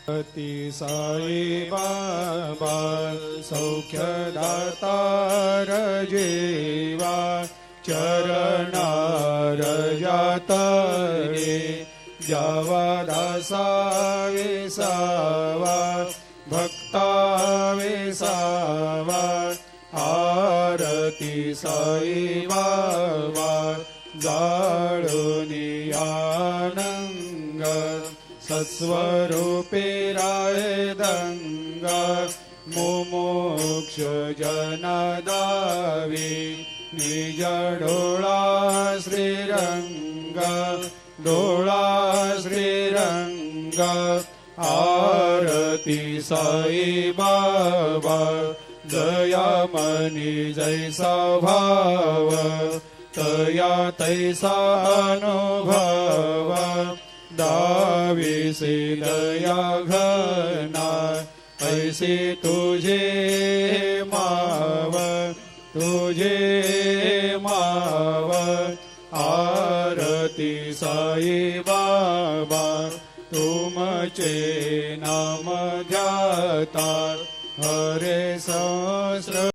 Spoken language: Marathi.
अति साई बाबा सौख्यदातार जेवा चरणार जातरे जावा दासा विसावा भक्ता विसावा आरती साई बाबा जाळुनी आनंग सत्स्वरूपे राय दंग मुमुक्ष जनदावी निज डोळा श्रीरंग डोळा श्रीरंग आरती साई बाबा जया मनी जैसा भाव तया तैसा अनुभव दाविसे दया घना ऐसे तुझे माव आरती साई बाबा तुमचे नाम ध्याता हरे सहस्र